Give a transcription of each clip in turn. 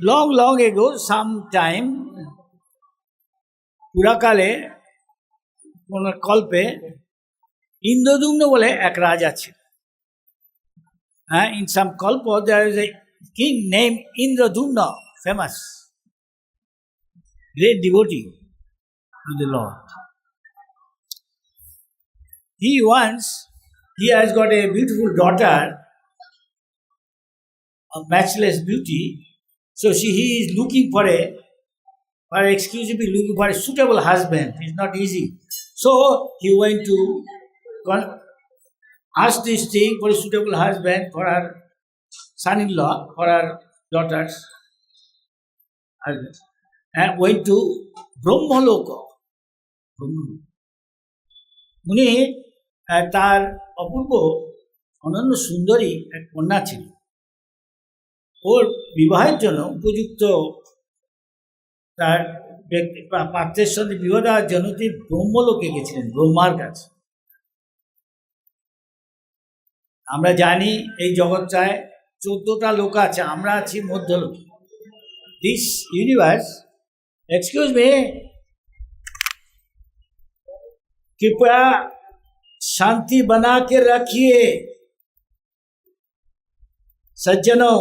long ago, sometime, পুরাকালে কোন কল্পে ইন্দ্রদুম্ন বলে এক রাজা ছিল। In some kalpa there is a king named Indradumna, famous, great devotee to the Lord. He has got a beautiful daughter of matchless beauty, so he is looking for looking for a suitable husband. It's not easy. So he went to ask this thing for a suitable husband for her son-in-law, for her daughter's husband, and went to Brahmaloka. উনি তার অপূর্ব অনন্য সুন্দরী এক কন্যা ছিল। ওর বিবাহের জন্য উপযুক্ত তার পাত্রের সাথে বিবাহ দেওয়ার জন্য তিনি ব্রহ্মলোকে গেছিলেন, ব্রহ্মার কাছে। আমরা জানি এই জগৎটায় 14টা লোক আছে, আমরা আছি মধ্যলোক। দিস ইউনিভার্স, এক্সকিউজ মি, कृपया शांति बना के रखिए सज्जनों।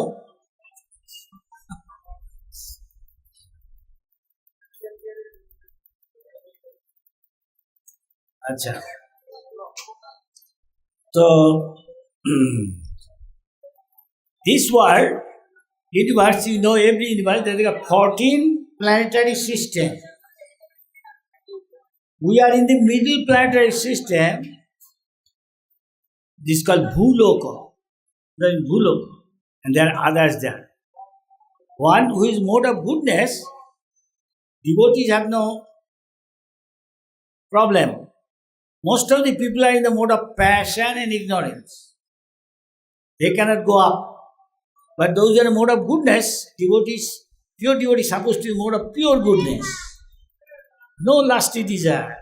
अच्छा, तो this world, universe, you know, every universe, there is a 14 planetary system. We are in the middle planetary system. This is called Bhuloka. We are in Bhuloka, and there are others there. One who is mode of goodness, devotees have no problem. Most of the people are in the mode of passion and ignorance. They cannot go up. But those who are in the mode of goodness, devotees, pure devotees, supposed to be mode of pure goodness. No lusty desire,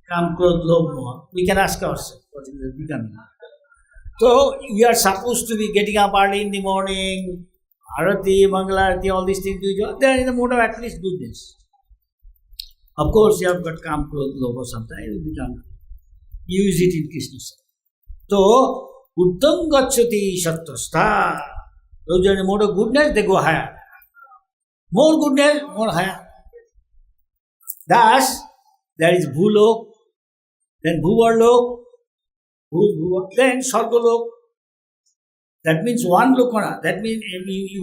come, clothe, love, more. We can ask ourselves what is becoming. So we are supposed to be getting up early in the morning, Arati, Mangalarati, all these things. They are in the mode of at least goodness. Of course, you have got come, clothe, love, or something. It will become. Use it in Krishna's name. So, Uddam Gacchati Sattastha. Those who are in the mode of goodness, they go higher. More goodness, more higher. Thus, there is Bhulok, then Bhuvarlok, then Sargalok. That means one Lokana. That means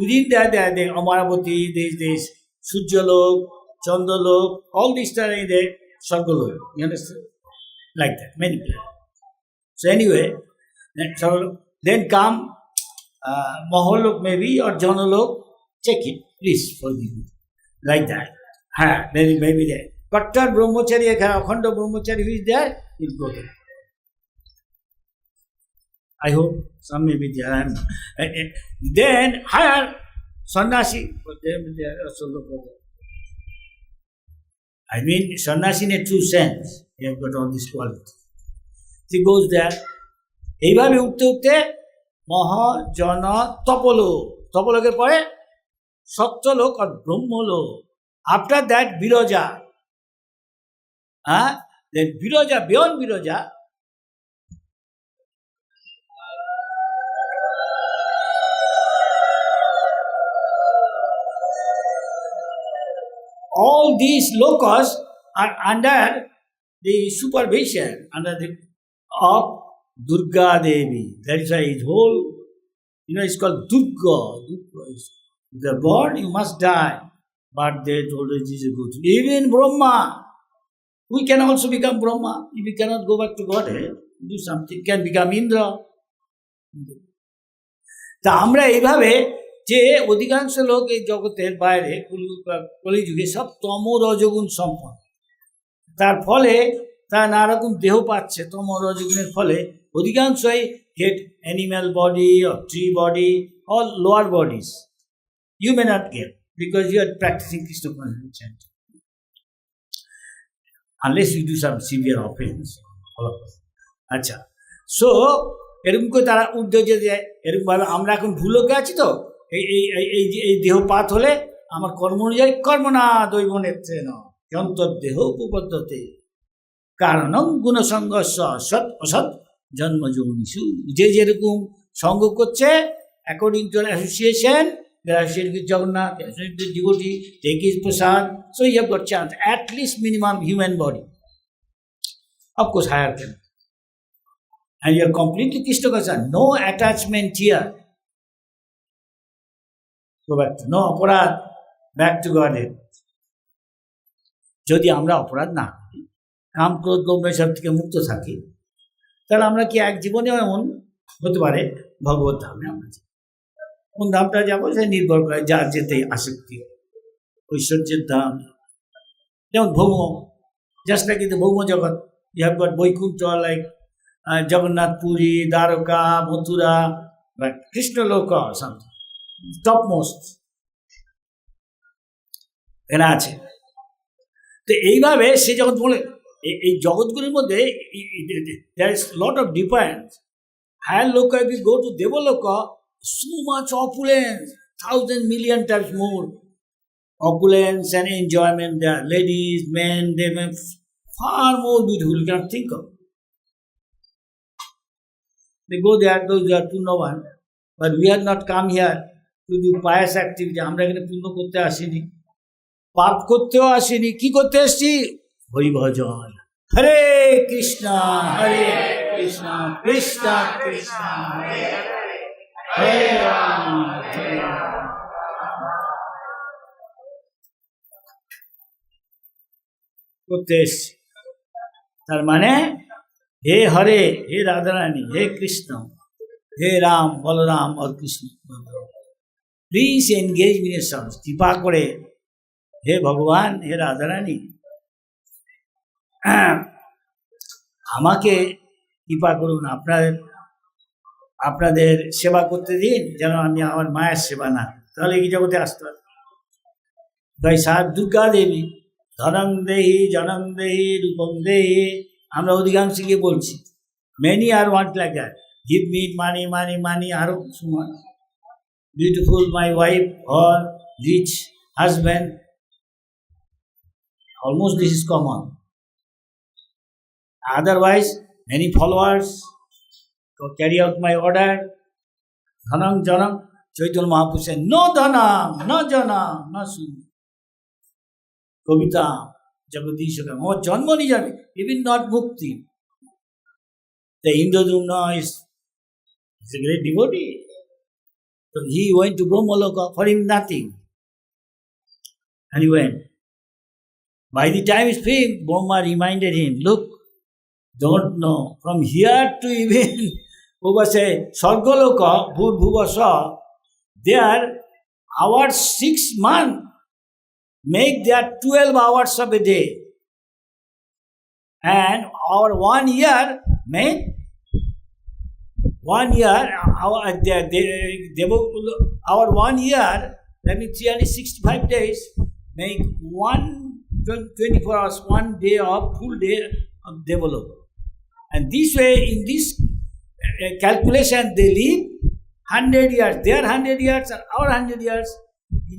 within there are Amaravati, there is Sujyalok, Chandalok, all these are in the Sargalok. You understand? Like that, many planets. So anyway, then come Maholok maybe or Janalok. Check it, please, forgive me. Like that. Then it may be there. Kattar Brahmachari, Akhanda Brahmachari, who is there, will go there. I hope some may be there. Then higher Sannyasi, but they are also local. I mean, Sannyasi in a true sense, they have got all this quality. He goes there. এইভাবে উঠতে উঠতে মহাজন তপলোক, তপলোকের পরে সত্যলোক আর Brahmaloka. After that, Viroja. Then Viroja, beyond Viroja, all these lokas are under the supervision, of Durga Devi. That is why his whole, it's called Durga. Durga is the born, you must die. But they told us this is good. Even Brahma, we can also become Brahma. If we cannot go back to Godhead, do something, can become Indra. তা আমরা এইভাবে যে অধিকাংশ লোক এই জগতের বাইরে কলিযুগে সব তম রজগুণ সম্পন্ন, তার ফলে তারা নানা রকম দেহ পাচ্ছে। তম রজগুণের ফলে অধিকাংশই get animal body or tree body or lower bodies. You may not get, because you are practicing Krishna consciousness chanting. Unless you do some severe offense. আচ্ছা, সো এরকম করে তারা উদ্যোগে যায়। এরকমভাবে আমরা এখন ভুলোকে আছি, তো এই দেহপাত হলে আমার কর্ম অনুযায়ী কর্ম না দৈব নেত্রেণ যন্তর্দেহ উপপদ্ধতে কারণং গুণসংঘর্ষ সৎ অসৎ জন্ম যৌনিষু। যে যেরকম সঙ্গ করছে according to association, Jagannath, the devotee, take his prasad, so you have got chance, at least minimum human body. Of course, higher than. And you are completely Krishna conscious, no attachment here. Go back to no aparad, back to Godhead. যদি আমরা অপরাধ না করি, কাম ক্রোধ লোভ এসব থেকে মুক্ত থাকি, তাহলে আমরা কি এক জীবনেও এমন হতে পারে ভগবত ধামে আমরা কোন ধামটা যাবো সে নির্ভর করে যার যেতে আসক্তি, ঐশ্বর্যের ধাম। যেমন ভৌম, জাস্ট লাইক ইন দ্য ভৌম জগৎ, you have got Vaikuntha like Jagannath Puri, Dwarka, Mathura, but Krishnaloka something top most এরা আছে। তো এইভাবে সে যখন বলে এই জগৎগুলির মধ্যে there is lot of difference. Higher loka, if you go to Devaloka, so much opulence, 1,000 million times more opulence and enjoyment there. Ladies, men, they may far more beautiful, you cannot think of. They go there, those who are Punnavan, but we have not come here to do pious activity. আমরা এখানে পুণ্য করতে আসিনি, পাপ করতেও আসিনি, কি করতে এসছি? হরি ভজন, হরে কৃষ্ণ হরে কৃষ্ণ কৃষ্ণ কৃষ্ণ হরে হরে রাম হরে রাম। করতে এসছি, তার মানে হে হরে, হে রাধারানী, হে কৃষ্ণ, হে রাম বলরাম আর Krishna, please engage in a service. কৃপা করে হে ভগবান, হে রাধারানী, আমাকে কৃপা করুন, আপনাদের সেবা করতে দিন, যেন আমি আমার মায়ের সেবা না, তাহলে এই জগতে আসতে পারি। তাই সার দুর্গা দেবী ধনং দেহি জনং দেহি রূপং দেহি, আমরা অধিকাংশ গিয়ে বলছি, many are want like that, give me money money money, আরো সমান beautiful my wife or rich husband, almost this is common. Otherwise, many followers to carry out my order. Dhanam janam. Chaitanya Mahaprabhu said, no dhanam, no janam, no sun. Kavita, Jagadishakam. Oh, janma ni jabe, even not mukti. The Indradumna is a great devotee. So he went to Brahmaloka, for him nothing. And he went. By the time he came, Brahma reminded him, look, don't know, from here to even, over say, Sargaloka, Bhuvasa, there, hours 6 months, make their 12 hours of a day. And our 1 year, make 1 year, our 1 year, that means 365 days, make 24 hours, 1 day of full day of development. And this way, in this calculation, they live 100 years, their 100 years and our 100 years.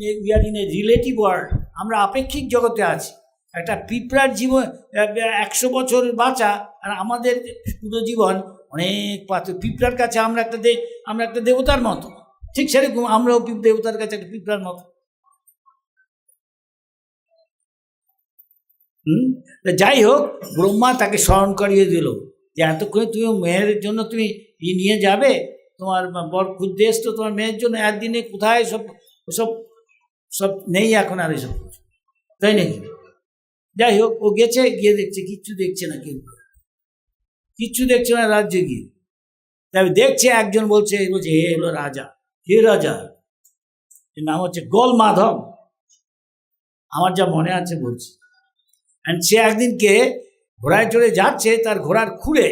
We are in a relative world. আমরা আপেক্ষিক জগতে আছি। একটা পিঁপড়ার জীবন 100 বছর বাঁচা, আর আমাদের পুরো জীবন অনেক পাথর। পিঁপড়ার কাছে আমরা একটা দেবতার মতো, ঠিক সেরকম আমরাও দেবতার কাছে একটা পিঁপড়ার মতো। যাই হোক, ব্রহ্মা তাকে স্মরণ করিয়ে দিল যে এতক্ষণে তুমি মেয়ের জন্য তুমি নিয়ে যাবে, তোমার বর খুঁজতে এসছো তোমার মেয়ের জন্য, একদিনে কোথায় সব সব নেই এখন আর এসব, তাই নাকি? যাই হোক, ও গেছে, গিয়ে দেখছে কিচ্ছু দেখছে না, কেউ কিচ্ছু দেখছে না রাজ্যে গিয়ে। তবে দেখছে একজন বলছে হে হলো রাজা, হে রাজা, এর নাম হচ্ছে গোল মাধব, আমার যা মনে আছে বলছি। And সে একদিনকে ঘোড়ায় চড়ে যাচ্ছে, তার ঘোড়ার খুঁড়ে,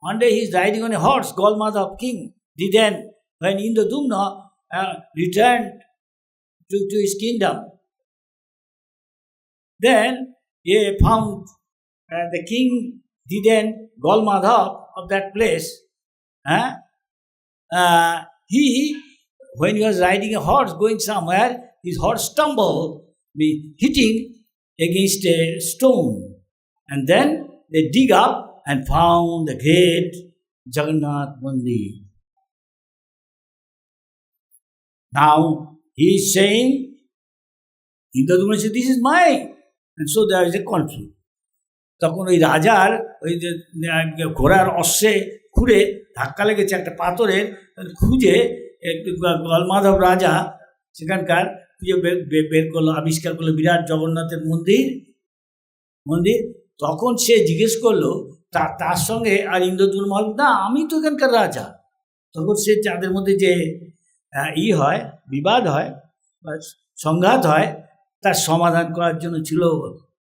one day he is riding on a horse, Golmadhav king, then when Indradumna returned to his kingdom, then he found the king, then Golmadhav of that place, he when he was riding a horse going somewhere, his horse stumbled, hitting against a stone. And then they dig up and found the great Jagannath Mandir. Now he is saying, Indradumna said, this is mine. And so there is a conflict. তখন ওই রাজার ওই যে ঘোড়ার অশ্বে খুঁড়ে ধাক্কা লেগেছে একটা পাথরের, খুঁজে গলমাধব রাজা সেখানকার খুঁজে বের করলো, আবিষ্কার করলো বিরাট জগন্নাথের মন্দির। তখন সে জিজ্ঞেস করলো তার সঙ্গে, আর ইন্দ্রদ্যুম্ন মহারাজ, না আমি তো এখানকার রাজা। তখন সে তাদের মধ্যে যে হয়, বিবাদ হয় বা সংঘাত হয়, তার সমাধান করার জন্য ছিল।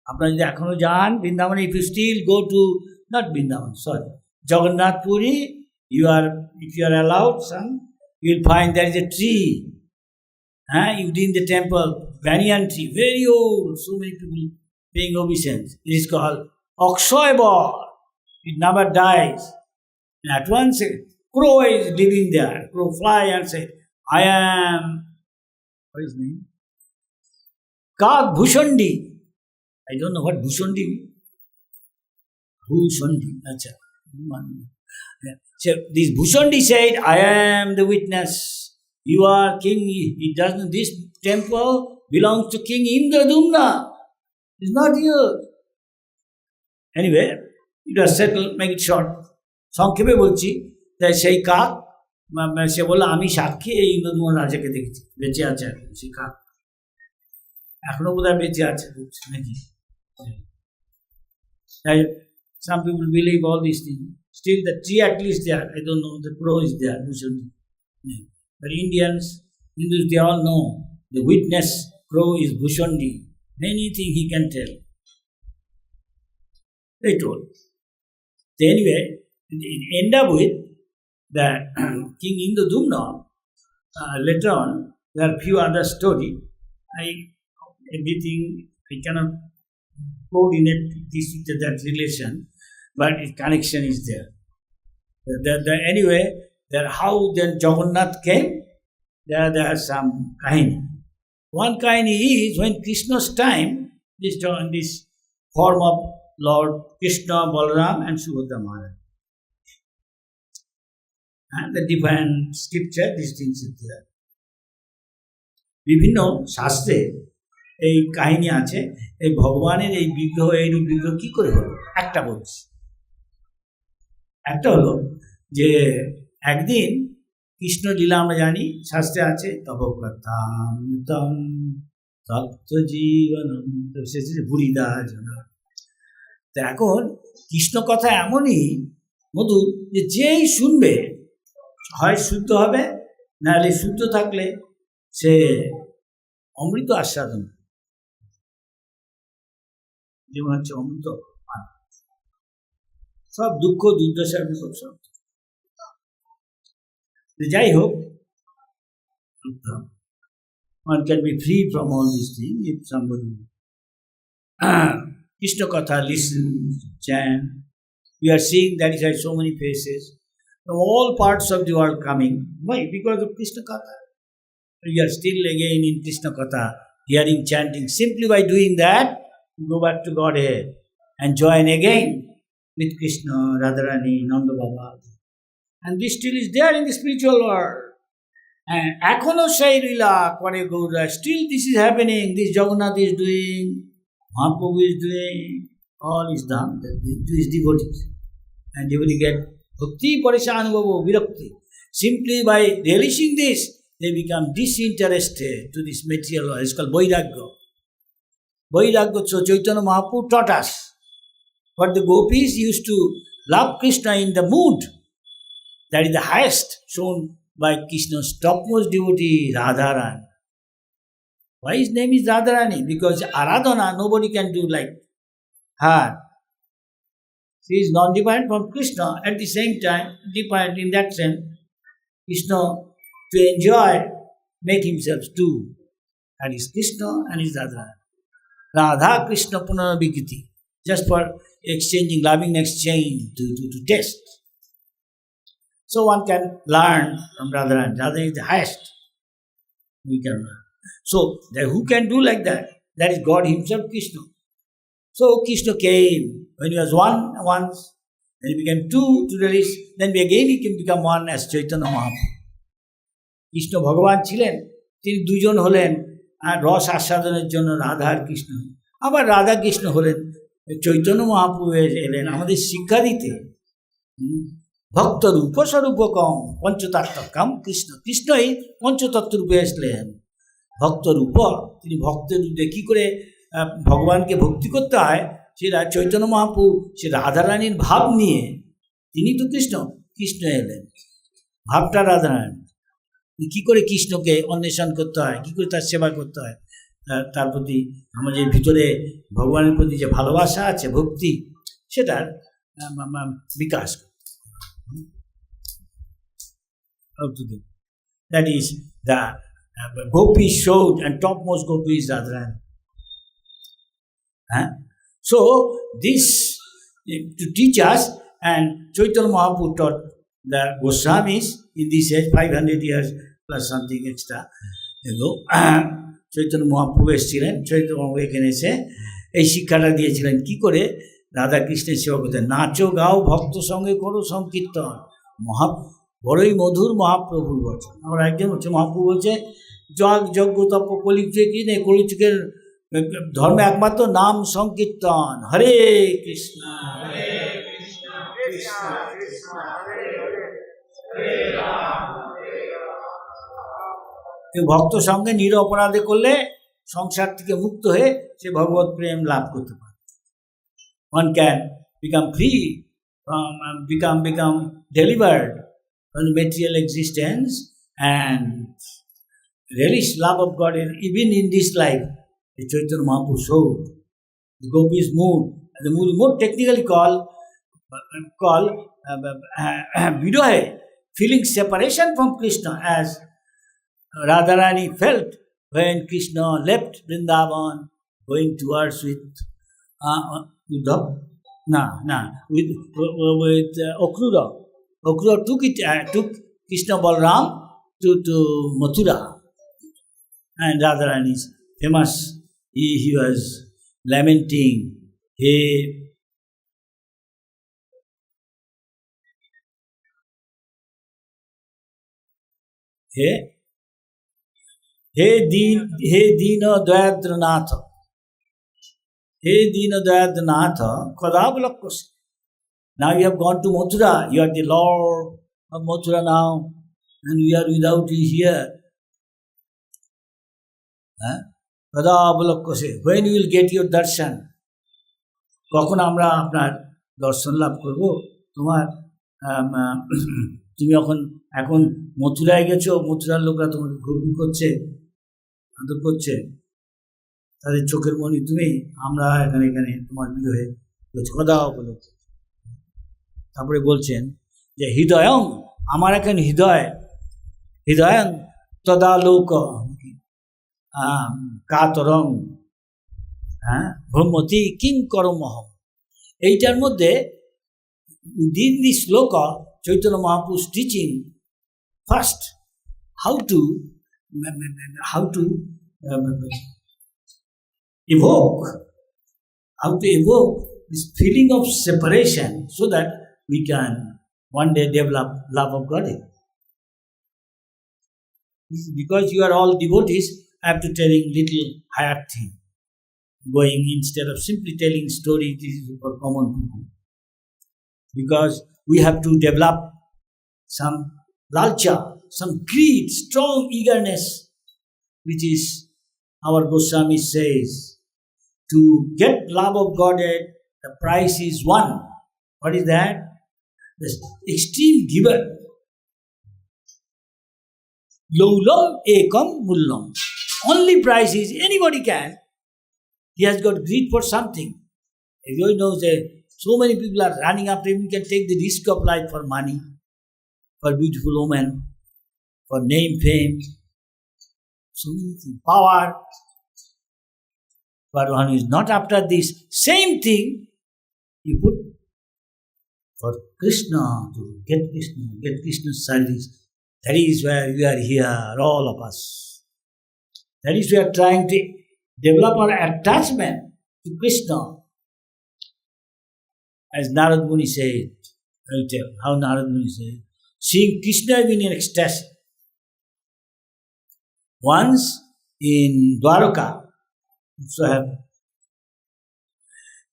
আপনারা যদি এখনো যান বৃন্দাবনে, if you still go to, not Vrindavan, sorry, Jagannath Puri, if you are allowed, son, you will find there is a tree within the temple, banyan tree, very old, so many people paying obeisance. It is called Akshay Bal. It never dies. And at once a crow is living there. Crow fly and say, I am, what is his name? Kak Bhushandi. I don't know what Bhushandi means. Bhushandi, acha. So this Bhushandi said, I am the witness. You are king. It doesn't. This temple belongs to King Indradumna. It's not yours. Anyway, it was settled. Make it short. সংক্ষেপে বলছি, তাই সেই কাক সে বললো, আমি সাক্ষী, এই ইন্দ্রদ্যুম্ন রাজাকে দেখেছি, বেঁচে আছে আর কি। সেই কাক এখনো বোধহয় বেঁচে আছে নাকি? Some people believe all these things. Still the tree at least there. I don't know, the crow is there. But Indians, Hindus, they all know the witness crow is Bhushandi. Anything he can tell. They told. So anyway, it end up with that King Indradumna. Later on, there are few other stories. Everything I cannot coordinate this with that relation, but its connection is there. Anyway, how then Jagannath came, there are some kahini. One kahini is when Krishna's time, this form of Lord Krishna, Balaram and Subhadra Maharaj. And the different scripture, these things is there. বিভিন্ন শাস্ত্রে এই কাহিনী আছে, এই ভগবানের এই বিগ্রহ, এইরূপ বিগ্রহ কি করে হলো। একটা বলছি, একটা হলো যে একদিন কৃষ্ণ লীলা আমরা জানি, শাস্ত্রে আছে, তপকথাম তপ্ত জীবনম, ভুরিদাস। তো এখন কৃষ্ণ কথা এমনই মধুর যে যেই শুনবে হয় শুদ্ধ হবে, নাহলে শুদ্ধ থাকলে সে অমৃত আস্বাদন, যেমন হচ্ছে অমৃত, সব দুঃখ দুর্দশার বিপদ সব। যাই হোক, one can be free from all these things if somebody Krishna Katha listens, chant. We are seeing that is why so many faces from all parts of the world coming. Why? Because of Krishna Katha. We are still again in Krishna Katha, hearing, chanting. Simply by doing that, go back to Godhead and join again with Krishna, Radharani, Nanda Baba. And this still is there in the spiritual world. And Akhono Sai Lila Kore Gaura, still this is happening. This Jagannath is doing, Mahaprabhu is doing, all is done. These devotees. And devotee get bhakti, parishanubhava, virakti. Simply by relishing this, they become disinterested to this material world. It's called Vairagya. Vairagya, so Chaitanya Mahaprabhu taught us. But the gopis used to love Krishna in the mood. That is the highest shown by Krishna's topmost devotee, Radharani. Why his name is Radharani? Because Aradhana, nobody can do like her. She is non-dependent from Krishna, at the same time dependent in that sense. Krishna, to enjoy, make himself two. That is Krishna and his Radharani. Radha Krishna Punarabhikiti. Just for exchanging, loving exchange to test. So one can learn from Radharani. Radharani is the highest we can learn. So, who can do like that? That is God Himself, Krishna. So, Krishna came when he was one once, then he became two to release, then again he can become one as Chaitanya Mahaprabhu. Krishna ভগবান ছিলেন, তিনি দুজন হলেন আর রস আস্বাদনের জন্য রাধা আর কৃষ্ণ, আবার রাধা কৃষ্ণ হলেন, চৈতন্য মহাপ্রভু এলেন আমাদের শিক্ষা দিতে। ভক্তরূপ স্বরূপকম পঞ্চতত্ত্বকম কৃষ্ণ, কৃষ্ণই পঞ্চতত্ত্বরূপে আসলেন। ভক্তরূপ, তিনি ভক্তের রূপে কী করে ভগবানকে ভক্তি করতে হয় সেটা চৈতন্য মহাপ্রভু সে রাধারানীর ভাব নিয়ে, তিনি তো কৃষ্ণ, কৃষ্ণ এলেন ভাবটা রাধারানী, কী করে কৃষ্ণকে অন্বেষণ করতে হয়, কী করে তার সেবা করতে হয়, তার প্রতি আমাদের ভিতরে ভগবানের প্রতি যে ভালোবাসা আছে, ভক্তি, সেটার বিকাশ। That is the gopi showed, and topmost gopi is Radharani. So this to teach us, and Chaitanya Mahaprabhu taught the Goswamis in this age, 500 years plus something extra ago. Chaitanya Mahaprabhu এসেছিলেন, চৈতন্য মহাপ্রভু এখানে এসে এই শিক্ষাটা দিয়েছিলেন কী করে রাধা কৃষ্ণের সেবা করতে। নাচো গাও ভক্ত সঙ্গে করো সংকীর্তন, বড়ই মধুর মহাপ্রভুর বচন। আমরা একজন হচ্ছে মহাপ্রভু বলছে যজ্ঞ যজ্ঞ তপ কলিযুগে কি নেই, কলিযুগের ধর্ম একমাত্র নাম সংকীর্তন। হরে কৃষ্ণ ভক্ত সঙ্গে নিরপরাধে করলে সংসার থেকে মুক্ত হয়ে সে ভগবত প্রেম লাভ করতে পারে। One can become free from become delivered from material existence and relish love of God even in this life. The Chaitanya Mahaprabhu showed the gopis mood, the mood more technically called vidohe, feeling separation from Krishna, as Radharani felt when Krishna left Vrindavan going towards with Akrura. Akrura took Krishna Balram to Mathura, and Radharani is famous. He was lamenting, He Dina Dayadranath, He Dina Dayadranath, Kadavalakkasi. Now you have gone to Mathura, you are the Lord of Mathura now, and we are without you here. Kadavalakkasi, when you will get your darshan? কখন আমরা আপনার দর্শন লাভ করব? তুমি এখন মথুরায় গেছো, মথুরার লোকরা তোমাকে ঘুরঘুর করছে, আদর করছে, তাদের চোখের মনি তুমি, আমরা এখানে তোমার বিরহে কথা বলো। তারপরে বলছেন যে হৃদয়ং, আমার এখন হৃদয়ং তদালোক কাতরং ভ্রমতি কিং করমহম। এইটার মধ্যে in this sloka Chaitanya Mahaprabhu is teaching first how to evoke this feeling of separation, so that we can one day develop love of God. Because you are all devotees, I have to telling little higher thing, going instead of simply telling stories. This is for common people, because we have to develop some lalcha, some greed, strong eagerness, which is our Goswami says, to get love of Godhead, the price is one. What is that? The extreme giver. Laulam ekam mullam. Only price is anybody can. He has got greed for something. Everybody knows that so many people are running after him. You can take the risk of life for money, for beautiful woman, for name, fame, so many things, power. But one is not after this. Same thing you put for Krishna, to get Krishna's service. That is where we are here, all of us. That is, we are trying to develop our attachment to Krishna. As Narad Muni said, I will tell how Narad Muni said, seeing Krishna being in ecstasy. Once in Dwaraka, so have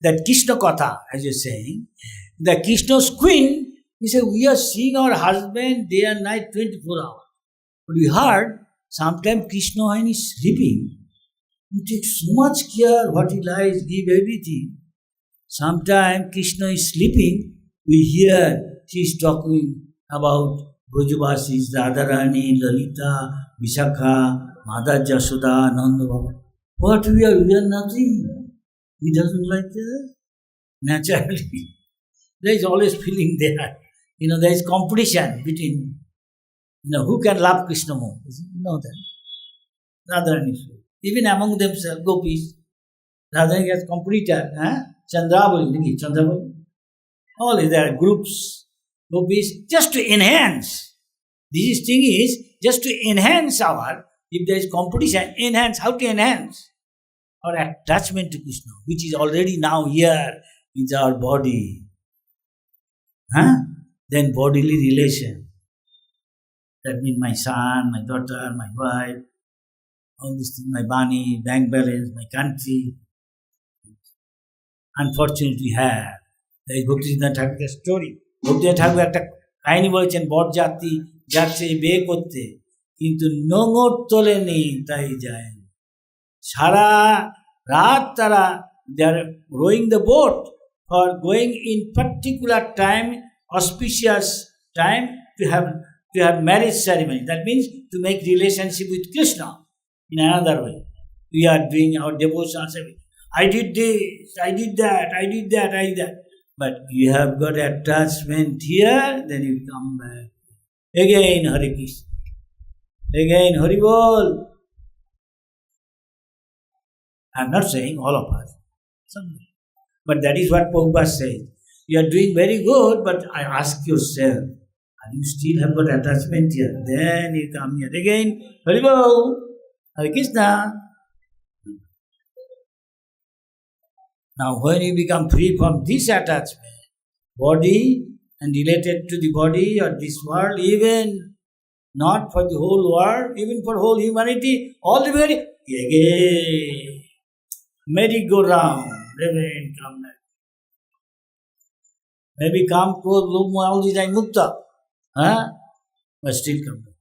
that Krishna Katha, as you're saying, the Krishna's queen, he said, we are seeing our husband day and night 24 hours. But we heard, sometimes Krishna when he's sleeping, he takes so much care what he lies, give everything. Sometimes Krishna is sleeping, we hear she is talking about Brajavasis, Radharani, Lalita, Vishakha, Madha Jashoda, Nanda Baba. What we are nothing. He doesn't like that. Naturally. There is always feeling there. There is competition between, who can love Krishna more. You know that. Radharani. Even among themselves, gopis. Radharani has competitor. Chandravali. All is there, groups, gopis, just to enhance. This thing is just to enhance if there is competition, how to enhance our attachment to Krishna, which is already now here in our body. Then bodily relation. That means my son, my daughter, my wife, all these things, my money, bank balance, my country. Unfortunately, have. There is Bhakti-Siddhanta Thakur's story. Bhakti-Siddhanta Thakur একটা কাহিনী বলেছেন, বরযাত্রী যাচ্ছে বিয়ে করতে, কিন্তু নোঙর তোলে নেই তাই যায়। সারা রাত তারা they are rowing the boat for going in particular time, auspicious time to have marriage ceremony. That means to make relationship with Krishna in another way. We are doing our devotions. I did this, I did that, I did that, I did that. But you have got attachment here, then you come back. Again, Hare Krishna. Again, Hari Bol. I am not saying all of us. But that is what Prabhupada says. You are doing very good, but I ask yourself, are you still have got attachment here? Then you come here. Again, Hari Bol. Hare Krishna. Now, when you become free from this attachment, body and related to the body or this world, even not for the whole world, even for whole humanity, all the very again, merry-go-round, again come back. Maybe come close, look all the time, mukta, but still come back.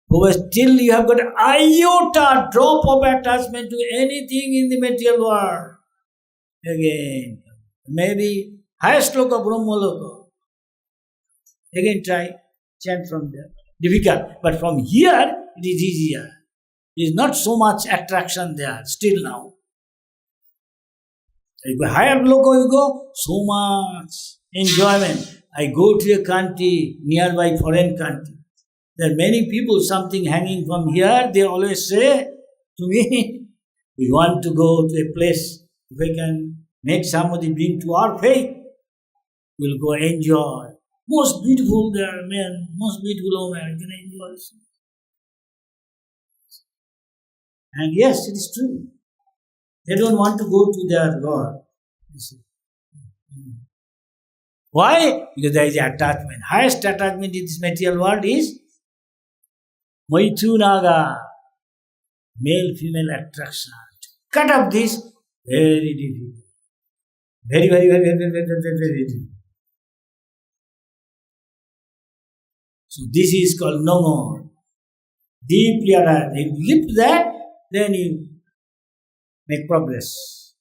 But still you have got iota drop of attachment to anything in the material world. Again, maybe highest loka, Brahma loka. Again try, chant from there. Difficult, but from here it is easier. There is not so much attraction there, still now. You go higher loka, you go, so much enjoyment. I go to a country, nearby foreign country. There are many people, something hanging from here, they always say to me, we want to go to a place, if we can make somebody bring to our faith, we'll go enjoy. Most beautiful there are men, most beautiful women, I can enjoy. And yes, it is true. They don't want to go to their God. Why? Because there is attachment. Highest attachment in this material world is Maithunaga, male-female attraction. Cut off this, very difficult. Very, very, very, very, very, very, very difficult. So this is called no more. Deeply attached. If you lift that, then you make progress.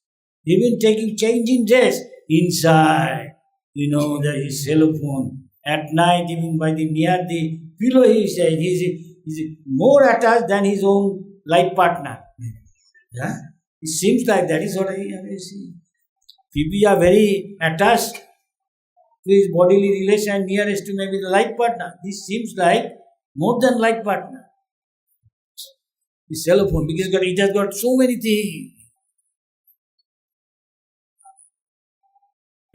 Even changing dress, inside, there is cell phone. At night, even near the pillow, he said, he's more attached than his own life partner. Yeah? It seems like that is what I see. People are very attached to his bodily relation, nearest to maybe the life partner. This seems like more than life partner. The cell phone, because it has got so many things.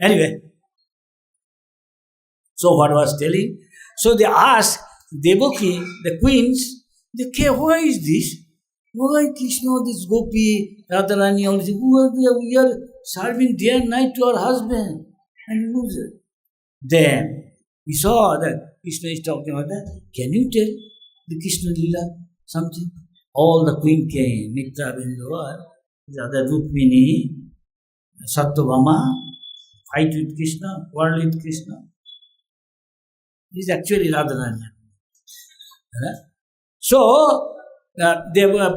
Anyway, so what I was telling, so they asked Devaki, the queens, They care, why is this? Why Krishna, this Gopi, Radharani, all this? We are serving day and night to our husband. And he moves it. Then we saw that Krishna is talking about that. Can you tell the Krishna Lila something? All the queen came, Mitra Bindu, the other Rukmini, Satyabhama, fight with Krishna, quarrel with Krishna. This is actually Radharani. So, they were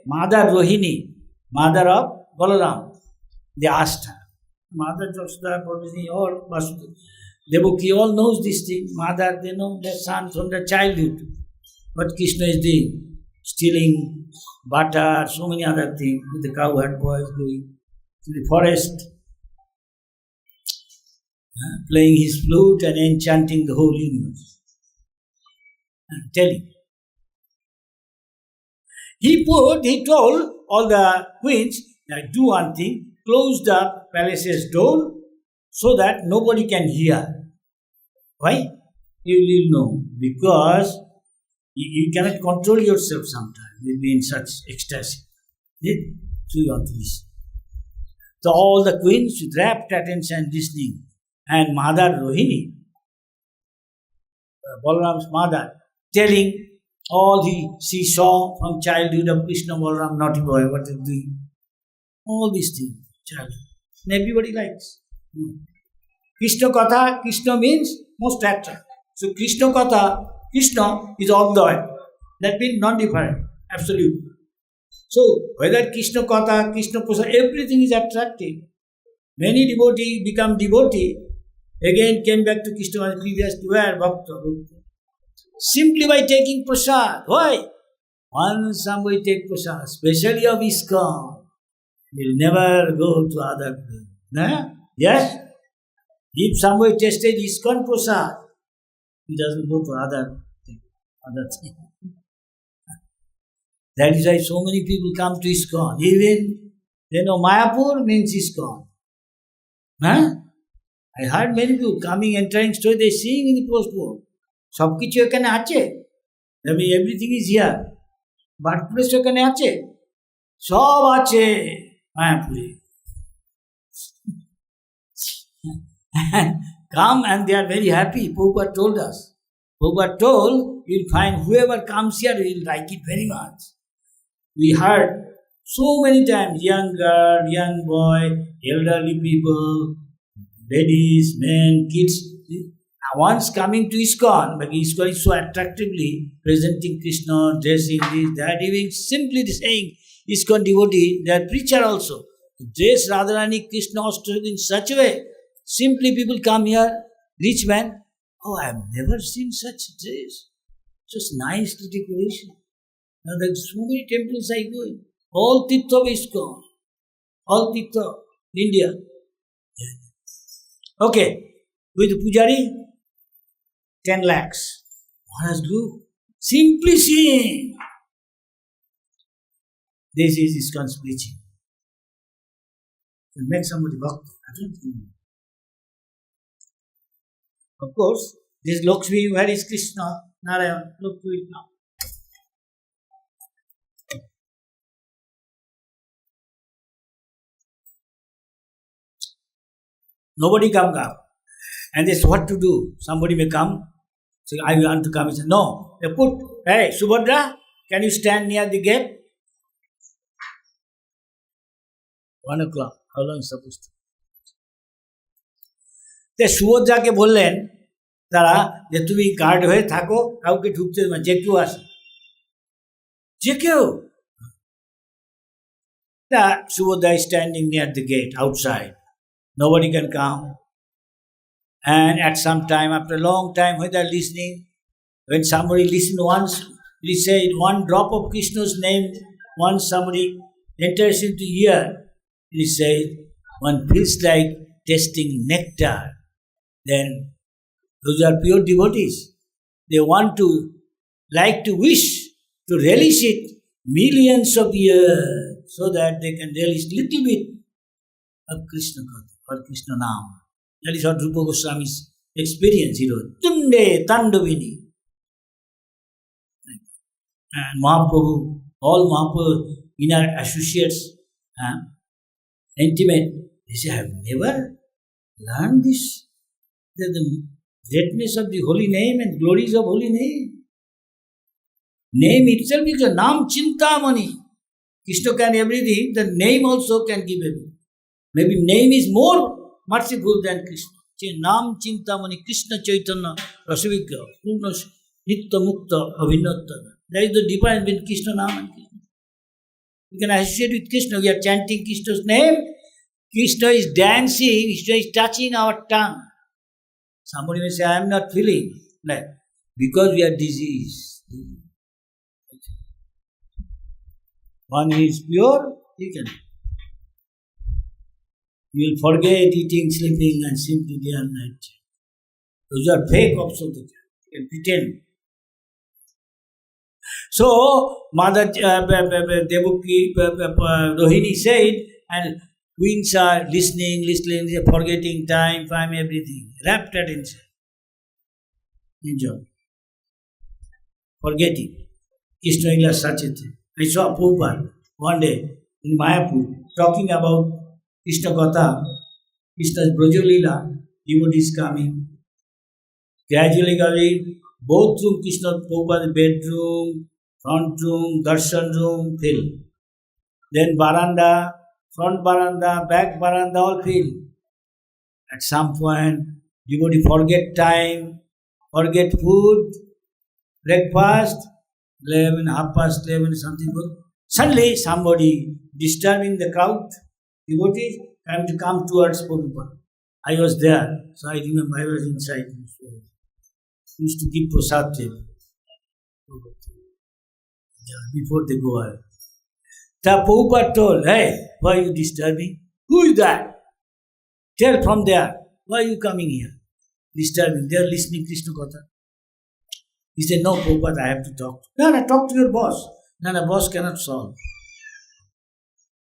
Mother Rohini, mother of Balaram. They asked her, Mother Joshua, Rohini, or Vasudeva. Devaki all knows this thing. Mother, they know their son from their childhood. What Krishna is doing, stealing butter, so many other things, with the cowherd boys going to the forest, playing his flute and enchanting the whole universe. I'm telling. He told all the queens that do one thing, close the palace's door so that nobody can hear. Why? You will know. Because you cannot control yourself sometimes. You'll be in such ecstasy. So you want to listen. So all the queens with rapt attention listening. And Mother Rohini, Balaram's mother, telling all she saw from childhood of Krishna, Balaram, naughty boy, what is doing. All these things, childhood. And everybody likes. Krishna Katha, Krishna means most attractive. So Krishna Katha, Krishna is all God. That means non-different, absolute. So whether Krishna Katha, Krishna Prasad, everything is attractive. Many devotees become devotee, again came back to Krishna as previous to where Bhakta. Simply by taking prasad. Why? Once somebody take prasad, especially of ISKCON, will never go to other place. Nah? Yes? If somebody tasted ISKCON prasad, he doesn't go to other things. That is why so many people come to ISKCON. Even, Mayapur means ISKCON. Huh? I heard many people coming, entering store, they seeing in the postboard. সবকিছু এখানে আছে, everything is here, birth place এখানে আছে, সব আছে মায়াপুরে। Come and they are very happy. Prabhupada told us. Prabhupada told, you'll find whoever comes here will like it very much. We heard so many times, young girl, young boy, elderly people, ladies, men, kids, once coming to ISKCON, but ISKCON is so attractively presenting Krishna, dressing this, that, even simply saying ISKCON devotee, they are preacher also. Dress Radharani Krishna in such a way. Simply people come here, rich man, oh, I have never seen such dress. Just nicely decoration. Now there are so many temples I go in. All Tirtha of ISKCON. All Tirtha, India. Okay, with Pujari, 10 lakhs. Maharaj, look, simply seeing. This is ISKCON's preaching. To make somebody bhakta. I don't think. Of course, this Lakshmi, where is Krishna? Narayan, look to it now. Nobody comes up. And they say, what to do? Somebody may come. Say, I want to come. He says, no. They put, hey, Subhadra, can you stand near the gate? 1 o'clock. How long is supposed to? They সুভদ্রাকে বললেন তারা যে তুমি guard হয়ে থাকো, কাউকে ঢুকতে দেবে না, যে কেউ আসে, যে কেউ। Subhadra is standing near the gate outside. Nobody can come. And at some time, after a long time, when they are listening, when somebody listens once, we say one drop of Krishna's name, once somebody enters into ear, we say one feels like tasting nectar. Then those are pure devotees. They want to, like to wish to relish it millions of years so that they can relish little bit of Krishna or Krishna Nam. That is what Rupa Goswami's experience. He wrote, Tunde Tandavini. and Mahaprabhu, all Mahaprabhu inner associates, intimate, they say, I have never learned this, the greatness of the holy name and glories of holy name. Name itself is a Nam Chintamani. Krishna can everything, the name also can give everything. Maybe name is more merciful than Krishna. Nam Chintamani, Krishna Chaitanya, Rasavikya, Purna Nitya Mukta Abhinatta. That is the difference between Krishna Nam and Krishna. We can associate with Krishna, we are chanting Krishna's name. Krishna is dancing, Krishna is touching our tongue. Somebody may say, I am not feeling. Like, because we are diseased. One is pure, he can. You will forget eating, sleeping, and simply day and night. Those are fake also, they can pretend. So, Mother Devaki, Rohini said, and queens are listening, forgetting time, everything. Rapt attention. Enjoy. Forgetting. Krishna Ila Sachete. I saw Prabhupada one day in Mayapur talking about Krishna Katha, Krishna's Braja Leela, devotees coming. Gradually, both room, Krishna Prabhupada's bedroom, front room, darshan room, fill. Then baranda, front baranda, back baranda, all fill. At some point, devotee forget time, forget food, breakfast, 11, 11:30, something good. Suddenly, somebody disturbing the crowd, devotees, trying to come towards Prabhupada. I was there, so I remember I was inside. He used to give prasad to him before they go out. The Prabhupada told, hey, why are you disturbing? Who is that? Tell from there, why are you coming here? Disturbing. They are listening Krishna Katha. He said, no, Prabhupada, I have to talk. No, talk to your boss. No, boss cannot solve.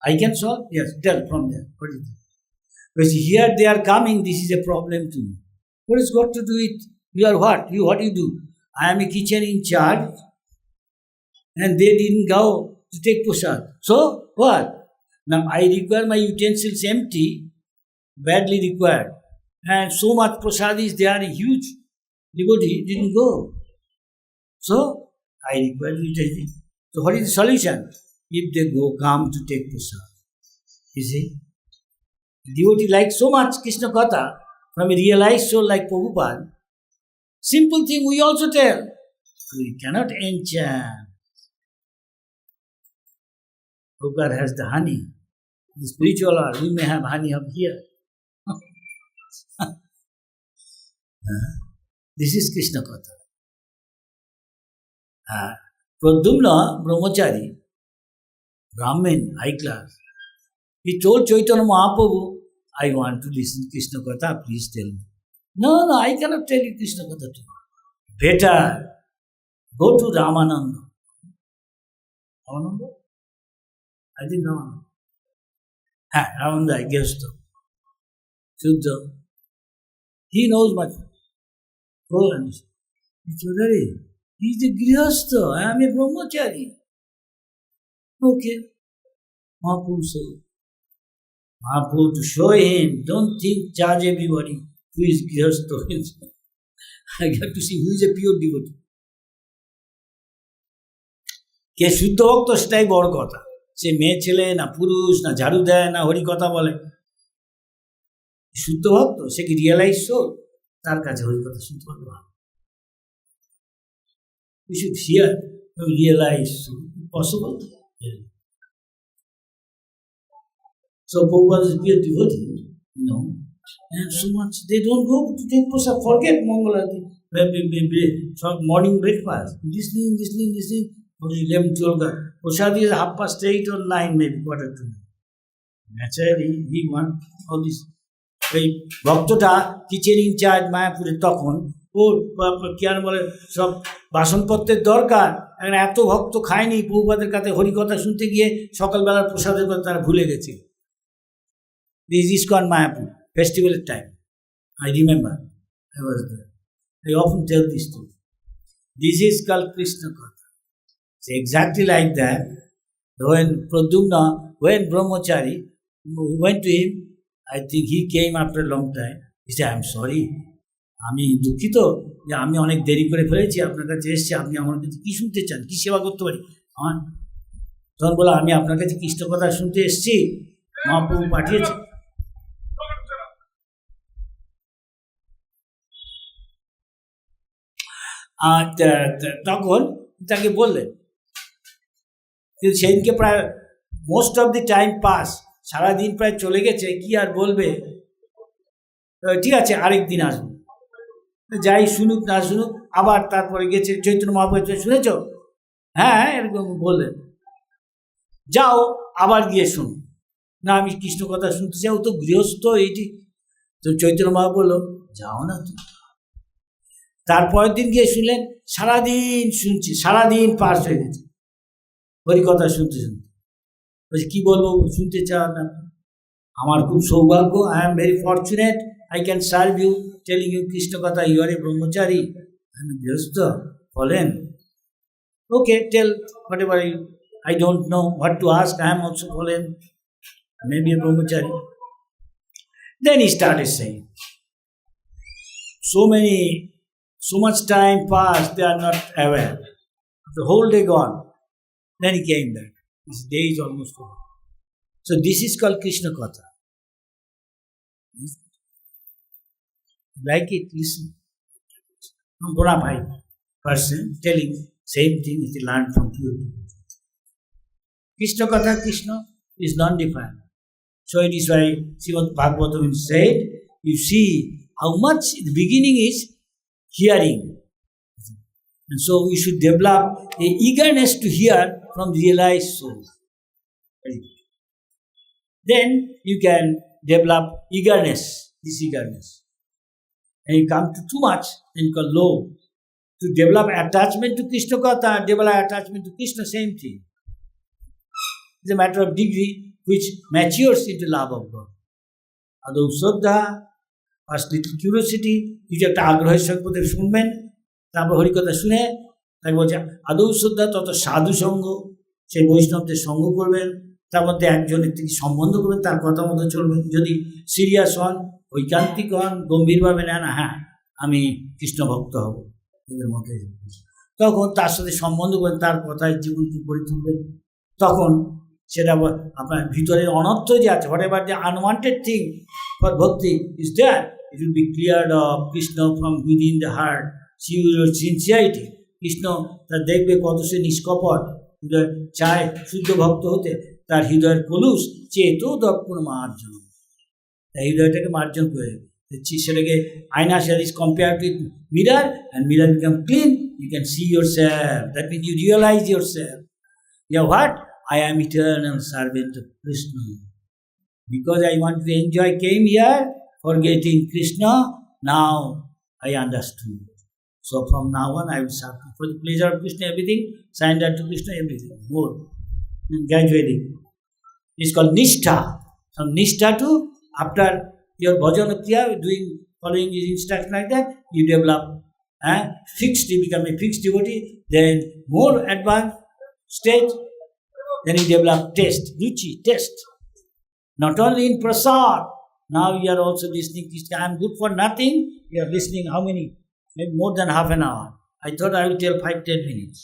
I can solve? Yes, tell from there. What is it? Because here they are coming, this is a problem to me. What has got to do with, you are what? What do you do? I am a kitchen in charge and they didn't go to take prasad. So, what? Now, I require my utensils empty, badly required. And so much prasad is there, a huge devotee didn't go. So, I require utensils. So, what is the solution? If they come to take prasad. You see? Devotee likes so much Krishna Katha from a realized soul like Prabhupada. Simple thing we also tell. We cannot enchant. Prabhupada has the honey. The spiritual art, we may have honey up here. This is Krishna Katha. Pradyumna Brahmachari, Brahmin, high class, he told Chaitanya Mahaprabhu, I want to listen to Krishna Katha, please tell me. No, I cannot tell you Krishna Katha to you. Better, go to Ramananda. Ramananda? I think Ramananda. Ramananda, I guess so. Shuddha. He knows much. He is a Grihastha, I am a Brahmachari. Okay. Mahaprabhu said. Mahaprabhu to show him, don't think, charge everybody who is Grihastha. I got to see who is a pure devotee. কে শুদ্ধ ভক্ত সেটাই বড় কথা। সে মেয়ে ছেলে না পুরুষ না ঝাড়ু দেয় না হরি কথা বলে, শুদ্ধ ভক্ত সে কি রিয়েলাইজ সোল, তার কাছে হরি কথা শুনতে পারবে ভালো। We should hear and realize possible. So Prabhupada is pure devotee, and so much they don't go to take prasad, forget Mangalarati, morning breakfast, listening, 11, 12. Prasad is 8:30 or 9, maybe 8:45. Naturally, he wants all this. এই ভক্তটা kitchen in charge মায়াপুরে, তখন ওর কি আর বলে সব বাসনপত্রের দরকার, এত ভক্ত খায়নি প্রভুপাদের কাছে হরিকথা শুনতে গিয়ে সকালবেলার প্রসাদের কথা তারা ভুলে গেছে। দিস ISKCON মায়াপুর ফেস্টিভ্যালের time, I remember, I was there. I often tell this story. This is called Krishna Katha. So exactly like that, when Pradyumna, when Brahmachari went to him, I think he came after a long time. He said, I'm sorry. আমি দুঃখিত যে আমি অনেক দেরি করে ফেলেছি, আপনার কাছে এসেছি, আপনি আমার কাছে কী শুনতে চান, কী সেবা করতে পারি? আমার তখন বলো, আমি আপনার কাছে কৃষ্ণ কথা শুনতে এসেছি, মহাপ্রভু পাঠিয়েছে। আর তখন তাকে বললেন, কিন্তু সেদিনকে প্রায় most of the time pass, সারাদিন প্রায় চলে গেছে, কি আর বলবে, ঠিক আছে আরেক দিন আসবো, যাই শুনুক না শুনুক। আবার তারপরে গেছে চৈতন্য মহাপ্রভু, শুনেছ? হ্যাঁ, এরকম বললেন, যাও আবার গিয়ে শুনুন। না, আমি কৃষ্ণ কথা শুনতে চাই, ও তো গৃহস্থ এইটি। তো চৈতন্য মহাপ্রভু বলল, যাও না তুমি। তারপরের দিন গিয়ে শুনলেন, সারাদিন শুনছি, সারাদিন পাস হয়ে গেছে হরিকথা শুনতে শুনতে। বলছি, কী বলবো, শুনতে চান না? আমার খুব সৌভাগ্য, I am very fortunate, I can serve you, telling you Krishna Katha, you are a brahmachari. I'm a grihastha, fallen. Okay, tell whatever I don't know what to ask, I am also fallen, maybe a brahmachari. Then he started saying, so much time passed, they are not aware. The whole day gone. Then he came back. His day is almost over. So this is called Krishna Katha. Like it, listen. Bona fide person telling same thing which he learned from pure devotion. Krishna Katha, Krishna is non-defined. So it is why Srimad Bhagavatam said, you see how much the beginning is hearing. And so we should develop a eagerness to hear from realized souls. Then you can develop eagerness, this eagerness. And you come to too much, then you call low. To develop attachment to Krishna Katha, develop attachment to Krishna, same thing. It's a matter of degree which matures into love of God. Adau Shraddha, first little curiosity, কিছু একটা আগ্রহের সঙ্গে প্রথমে শুনবেন, তারপর হরিকথা শুনে তাকে বলছে আদৌ শ্রদ্ধা, তত সাধু সঙ্গ, সেই বৈষ্ণবদের সঙ্গ করবেন, তার মধ্যে একজনের থেকে সম্বন্ধ করবেন, তার কথা মতো চলবেন। যদি সিরিয়াস হন, ঐকান্তিক হন, গম্ভীরভাবে নেন, হ্যাঁ আমি কৃষ্ণ ভক্ত হব, এদের মধ্যে তখন তার সাথে সম্বন্ধ করেন, তার কথায় জীবনকে গড়ে তুলবেন। তখন সেটা আপনার ভিতরের অনর্থ যে আছে, whatever the unwanted thing for bhakti is there, it will be cleared of Krishna from within the heart. See will sincerity, Krishna তার দেখবে কত সে নিষ্কপট, চায় শুদ্ধ ভক্ত হতে, তার হৃদয়ের কলুষ চেতো দর্পণ মার্জন, তাই হৃদয়টাকে মার্জন করে সেটাকে আয়না share is compare with mirror, and mirror become clean, you can see your self, that means you realise your self, you what, I am eternal servant of Krishna. Because I want to enjoy, came here forgetting Krishna, now I understood. So from now on I will serve for the pleasure of Krishna, everything, surrender to Krishna, everything, more. Gradually. It's called Nishtha. From Nishtha to, after your bhajana kriya, doing, following his instruction like that, you develop fixed, you become a fixed devotee, then more advanced stage, then you develop taste, ruchi, taste. Not only in prasad, now you are also listening, I am good for nothing, you are listening how many? Maybe more than half an hour. I thought I will tell 5-10 minutes.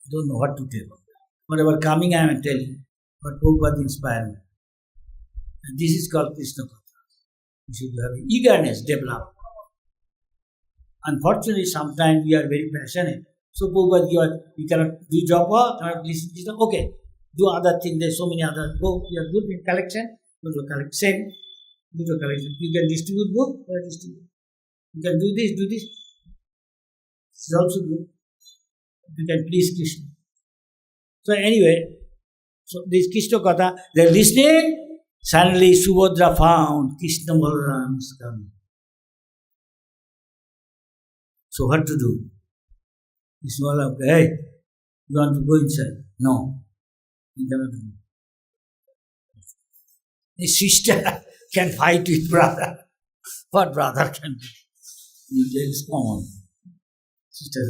I don't know what to tell. Whatever coming I am telling, but Prabhupada inspired me. And this is called Krishna Katha. You should have eagerness developed. Unfortunately, sometimes we are very passionate. So Prabhupada, you cannot do japa, cannot listen to them. Okay, do other things. There's so many other. Go, you are good in collection. Go to collect. Same. Do the collection. You can distribute book. You can do this. It's also good. You can please Krishna. So anyway, so this Krishna Katha, they're listening. Suddenly Subhadra found Krishna Balaram is coming. So what to do? Krishna Balaram, hey, you want to go inside? No, you cannot do. The sister can fight with brother. What brother can do? You just come on. Sister,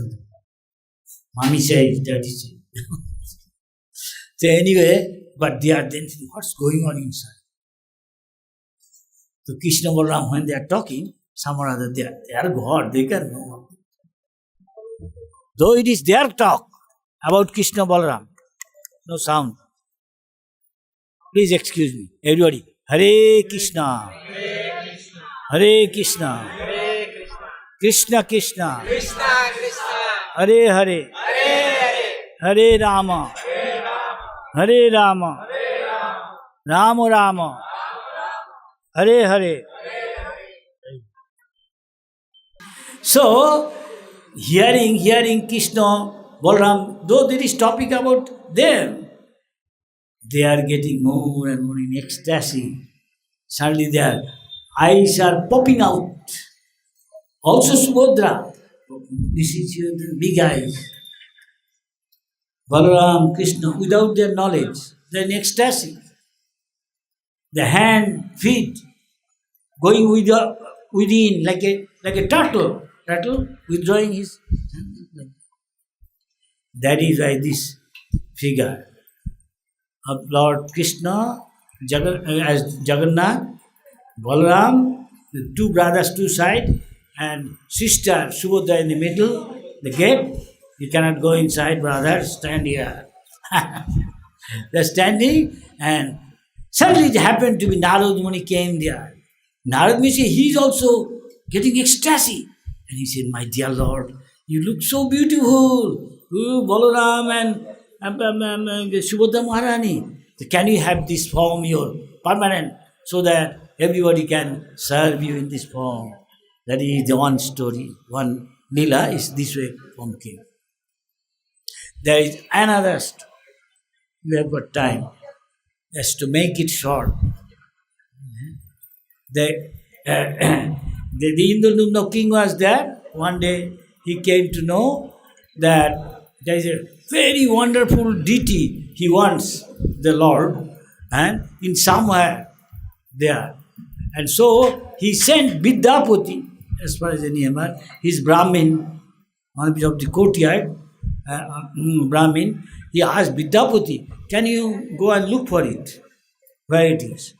Mommy says, daddy says. So anyway, but they are then thinking, what's going on inside? So Krishna Balaram, when they are talking, some or other, they are God, they can know. Though it is their talk about Krishna Balaram, no sound. Please excuse me, everybody. Hare Krishna, Hare Krishna, Krishna Krishna, Hare Hare, Hare Rama, Hare Rama, Rama Rama, Hare Hare. So, hearing Krishna, Balaram, though there is topic about them, they are getting more and more in ecstasy. Suddenly their eyes are popping out. Also Subhadra, this is the big eyes. Balaram, Krishna, without their knowledge, they are in ecstasy. The hand, feet, going within like a turtle withdrawing his hand. That is why this figure of Lord Krishna as Jagannath, Balaram, the two brothers two side, and sister Subhadra in the middle, the gate. You cannot go inside, brothers, stand here. They're standing, and suddenly it happened to be Narad Muni came there. Narad Muni said, he is also getting ecstasy. And he said, my dear Lord, you look so beautiful. Balaram and Subhadra Maharani. Can you have this form, your permanent, so that everybody can serve you in this form? That is the one story. One Leela is this way from king. There is another story. We have got time. Just to make it short. The Indranupna king was there. One day he came to know that there is a very wonderful deity he wants, the Lord, and in somewhere there. And so he sent Vidyapati, as far as I remember, his Brahmin, one of the courtyard, Brahmin, he asked Vidyapati, can you go and look for it, where it is?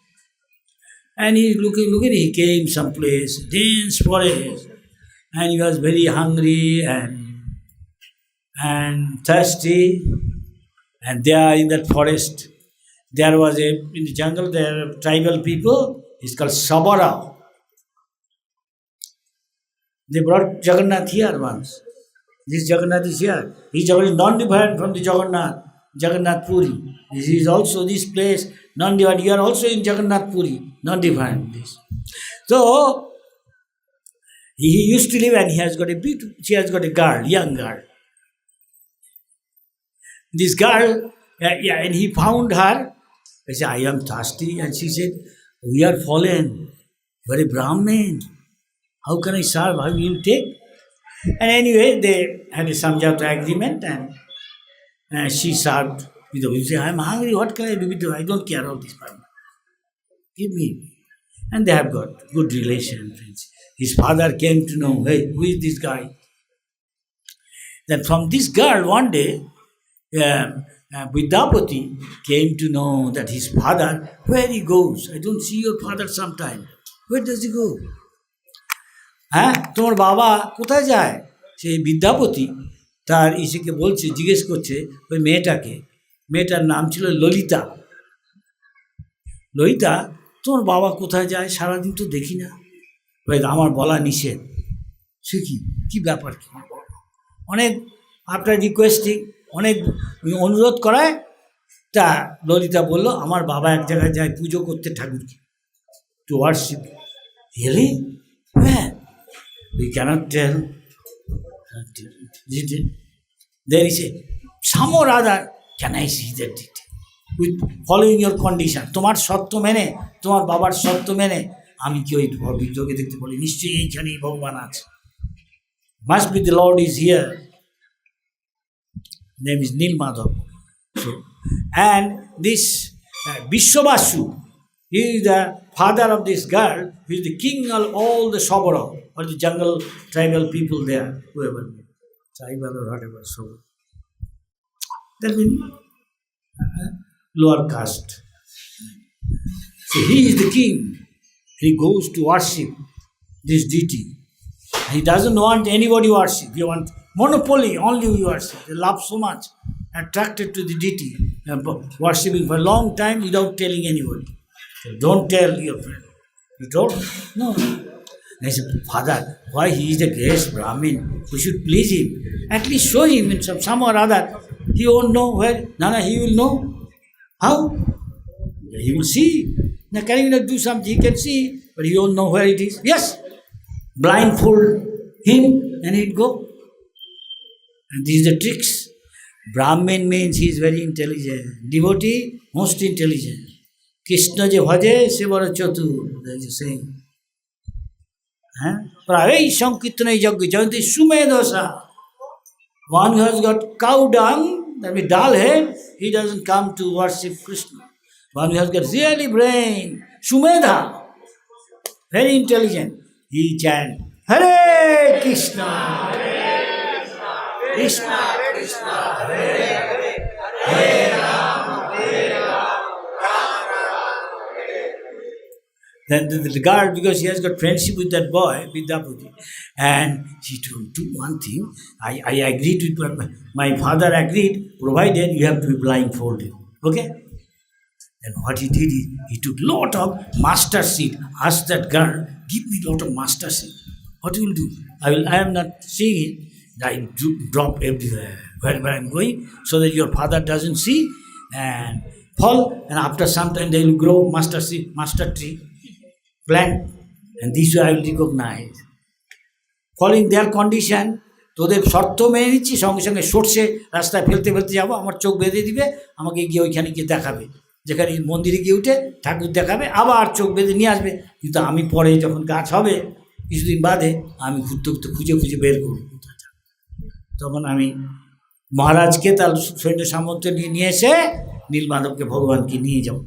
And he looking, he came someplace, dense forest, and he was very hungry and thirsty. And there in that forest, there was in the jungle, there are tribal people, it's called Sabara. They brought Jagannath here once. This Jagannath is here. This Jagannath is non-different from the Jagannath Puri. This is also this place, non-different. You are also in Jagannath Puri, non-different. This. So, he used to live and she has got a girl, young girl. This girl, and he found her. He said, I am thirsty. And she said, we are fallen. You are a Brahmin. How can I serve? How will you take? And anyway, they had a Samjata agreement and she served with the wife. I am hungry. What can I do with you? I don't care about this Brahmin. Give me. And they have got good relations. His father came to know, hey, who is this guy? Then from this girl, one day, Vidyapati came to know that his father, where he goes. I don't see your father sometime. Where does he go? তোমার বাবা কোথায় যায়? সেই বিদ্যাপতি তার ইসেকে বলছে, জিজ্ঞেস করছে ওই মেয়েটার নাম ছিল ললিতা। ললিতা, তোমার বাবা কোথায় যায়? সারাদিন তো দেখি না। আমার বলা নিষেধ। সে কি ব্যাপার, কি অনেক আপনার রিকোয়েস্টিং, অনেক অনুরোধ করায়। তা ললিতা বলল, আমার বাবা এক জায়গায় যায় পুজো করতে ঠাকুরকে, টু ওয়ার্শিপ। রিয়েলি? হ্যাঁ, we cannot tell. There is some or other, can I see that detail? With following your condition. তোমার শর্ত মেনে, তোমার বাবার শর্ত মেনে আমি কি ওই বিগ্রহকে দেখতে বলি? নিশ্চয়ই এইখানেই ভগবান আছে। Must be the Lord is here. Name is Nilmadhav. So, and this Vishwavasu, he is the father of this girl, who is the king of all the Sabara, or the jungle tribal people there, whoever, tribal or whatever, so That means lower caste. So he is the king. He goes to worship this deity. He doesn't want anybody worship. He wants monopoly, only we worship. They love so much, attracted to the deity, worshipping for a long time without telling anybody. So don't tell your friend. You told? No. I said, Father, why he is the greatest Brahmin? We should please him. At least show him in some or other. He won't know where. Nana, he will know. How? He will see. Now, can he not do something? He can see, but he won't know where it is. Yes. Blindfold him and he'll go. And these are the tricks. Brahmin means he is very intelligent. Devotee, most intelligent. Krishna je bhaje, se bada chatur. There is a saying. Pravei sankirtana yajna jayanti sumedasa. One who has got cow dung, that means dull head, he doesn't come to worship Krishna. One who has got really brain, sumedha, very intelligent, he chants Hare Krishna, Krishna Krishna, Hare Hare, Hare Rama, Hare Rama, Rama Rama, Hare. Then the guard, because he has got friendship with that boy, Vidyapati, and he told, do one thing, I agreed with my father agreed, provided you have to be blindfolded. Okay? And what he did is, he took lot of master seed, asked that girl, give me lot of master seed. What you will do? I am not seeing it, I will drop everywhere wherever I am going, so that your father doesn't see, and fall, and after some time they will grow master seed, master tree, plant, and this way I will recognize. Following their condition, তোদের শর্ত মেনে নিচ্ছি, সঙ্গে সঙ্গে সরষে রাস্তায় ফেলতে ফেলতে যাবো, আমার চোখ বেঁধে দিবে, আমাকে গিয়ে ওইখানে গিয়ে দেখাবে, যেখানে মন্দিরে গিয়ে উঠে ঠাকুর দেখাবে, আবার চোখ বেঁধে নিয়ে আসবে। কিন্তু আমি পরে যখন গাছ হবে কিছুদিন বাদে, আমি ঘুরতে ঘুরতে খুঁজে খুঁজে বের করব, তখন আমি মহারাজকে তার সৈন্য সামর্থ্য নিয়ে এসে নীলমাধবকে ভগবানকে নিয়ে যাব।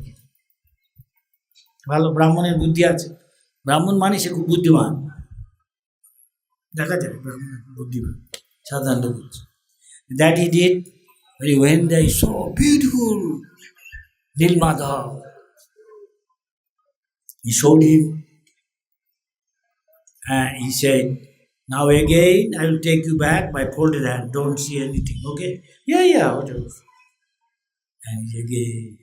ভালো ব্রাহ্মণের বুদ্ধি আছে, ব্রাহ্মণ মানে সে খুব বুদ্ধিমান, দেখা যায় ব্রাহ্মণের বুদ্ধিমান, সাধারণত বুদ্ধি। That he did, when they saw beautiful Nilmadhav, he showed him, and he said, now again I will take you back by folded hand, don't see anything, okay? Yeah, whatever. And again,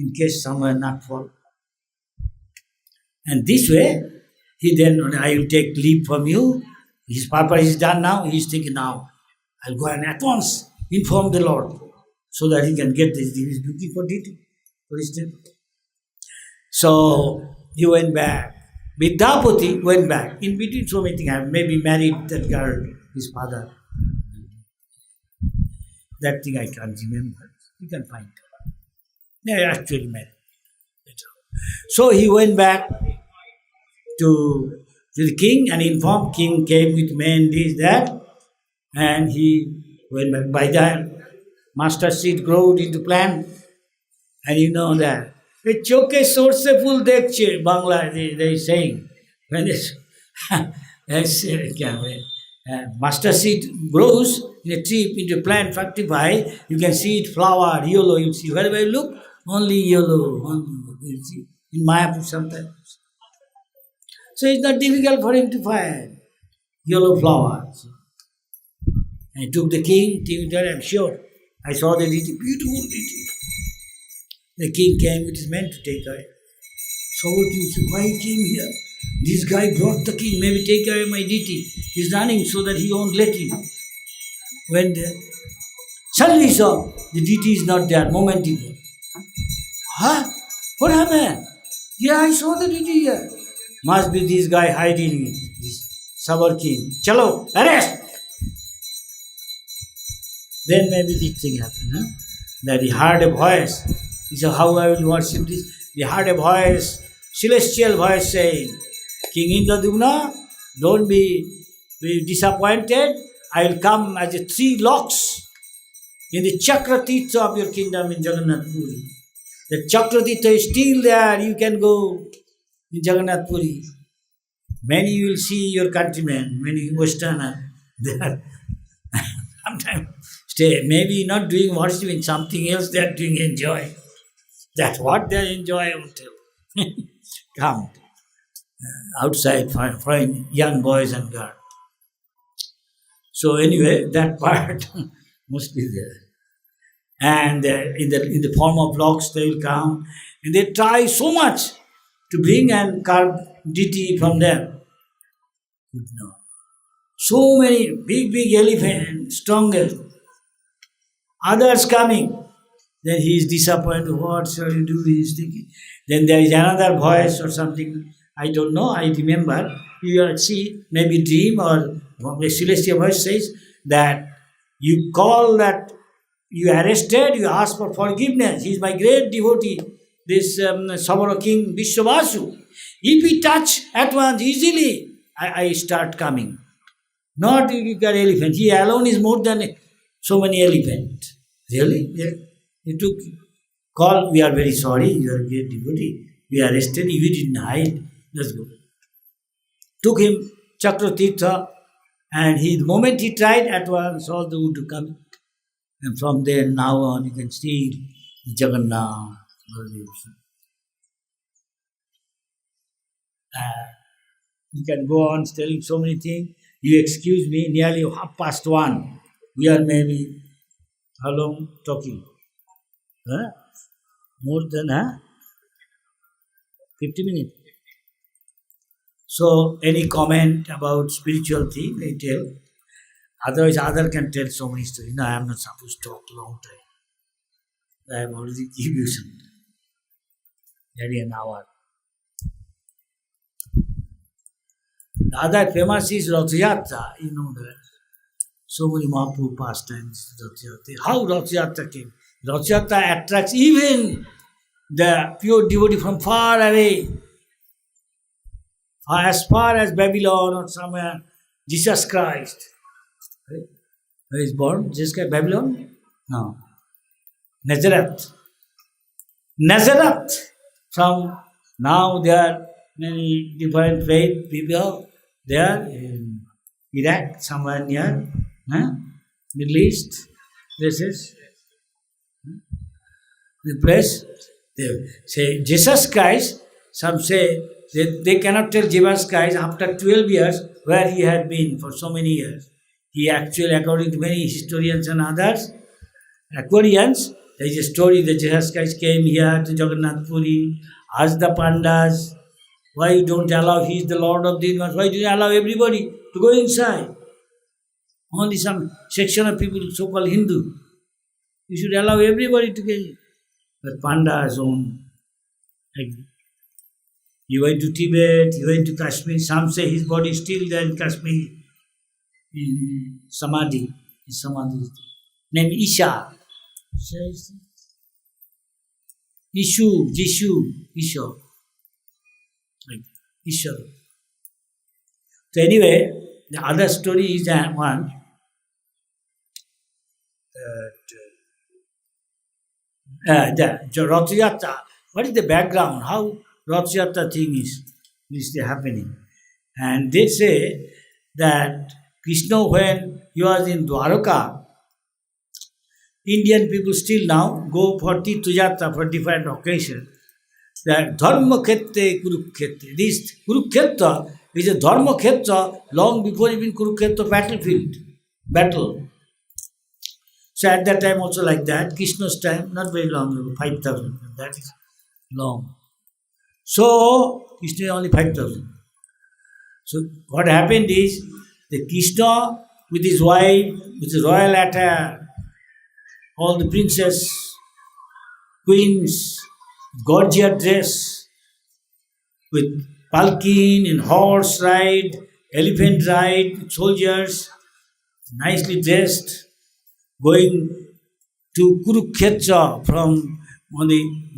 in case someone not fall. And this way, he then, I will take leave from you. His purpose is done now. He is thinking now, I'll go and at once inform the Lord so that he can get this. He is looking for detail, for instance. So he went back. Vidyapati went back. In between, so many things happened. Maybe married that girl, his father. That thing I can't remember. You can find it. They actually married. So he went back to the king and informed. King came with men, this, that, and he went back. By that, master seed growed into plant, and you know that. Choke source full dekche, Bangla, they saying. When master seed grows in a tree, into a plant, fructify, you can see it flower, yellow, you see. Wherever you look, only yellow, you see. In Mayapur sometimes. So it's not difficult for him to find yellow flowers. And he took the king, I'm sure. I saw the deity, beautiful deity. The king came with his men to take away. So what you say, why he came here? This guy brought the king, maybe take away my deity. He's running so that he won't let him. When suddenly saw the deity is not there, momentarily. Huh? What happened? Yeah, I saw the deity here. Must be this guy hiding it, this Sabar king. Chalo, arrest! Then maybe this thing happened, huh? That he heard a voice. He said, how I will worship this? He heard a voice, celestial voice saying, King Indradumna, don't be disappointed. I will come as a 3 locks in the Chakratirtha of your kingdom in Jagannath Puri. The Chakratirtha is still there. You can go in Jagannath Puri. Many you will see your countrymen, many Westerner, they are sometimes stay. Maybe not doing worshiping, something else they are doing, enjoy. That's what they enjoy, I will tell. Come outside, find young boys and girls. So anyway, that part must be there. And in the form of blocks, they will come, and they try so much to bring and carve deity from them. No. So many big elephants, strongest. Others coming. Then he is disappointed. What shall you do? He is thinking. Then there is another voice or something. I don't know. I remember. You see, maybe dream or the celestial voice says that you call that you arrested, you ask for forgiveness. He is my great devotee, this Samara King Vishwavasu. If he touch at once easily, I start coming. Not if you got elephant. He alone is more than so many elephants. Really? Yeah. He took call, we are very sorry, you are a great devotee. We arrested you, didn't hide. Let's go. Took him Chakratirtha, and the moment he tried, at once all the wood to come. And from there now on you can see Jagannath. You can go on telling so many things. You excuse me, nearly 1:30. We are maybe how long talking? Huh? More than 50 minutes. So any comment about spiritual thing, I tell. Otherwise, other can tell so many stories. No, I am not supposed to talk long time. I have already given you some. Nearly an hour. The other famous is Rath Yatra. You know that. So many Mahaprabhu pastimes, Rath Yatra. How Rath Yatra came? Rath Yatra attracts even the pure devotee from far away. As far as Babylon or somewhere. Jesus Christ. Where is born? Jesus Christ, Babylon? No. Nazareth. Nazareth. From now there are many different faith people there in Iraq, somewhere near Middle East places. The place they say Jesus Christ. Some say they cannot tell Jesus Christ after 12 years where he had been for so many years. He actually, according to many historians and others, Aquarians, there is a story that Jesus Christ came here to Jagannath Puri, asked the Pandas, why you don't allow, he is the Lord of the universe, why do you allow everybody to go inside? Only some section of people, so-called Hindu. You should allow everybody to get in. But Pandas own. He went to Tibet, he went to Kashmir. Some say his body is still there in Kashmir, in Samadhi. His Samadhi is named Isha. Isha. Like Isha. So anyway, the other story is that one. The Rath Yatra. What is the background? How Rath Yatra thing is happening? And they say that Krishna, when he was in Dwaraka, Indian people still now go for Tirtha Yatra for different occasions. That Dharma Khetre, Kurukshetra. This Kurukshetra is a Dharma Khetra long before even Kurukshetra battlefield. Battle. So at that time also like that, Krishna's time, not very long, 5,000. That is long. So Krishna is only 5,000. So what happened is, the Krishna with his wife, with his royal attire, all the princess, queens, gorgeous dress, with palkin and horse ride, elephant ride, soldiers, nicely dressed, going to Kurukshetra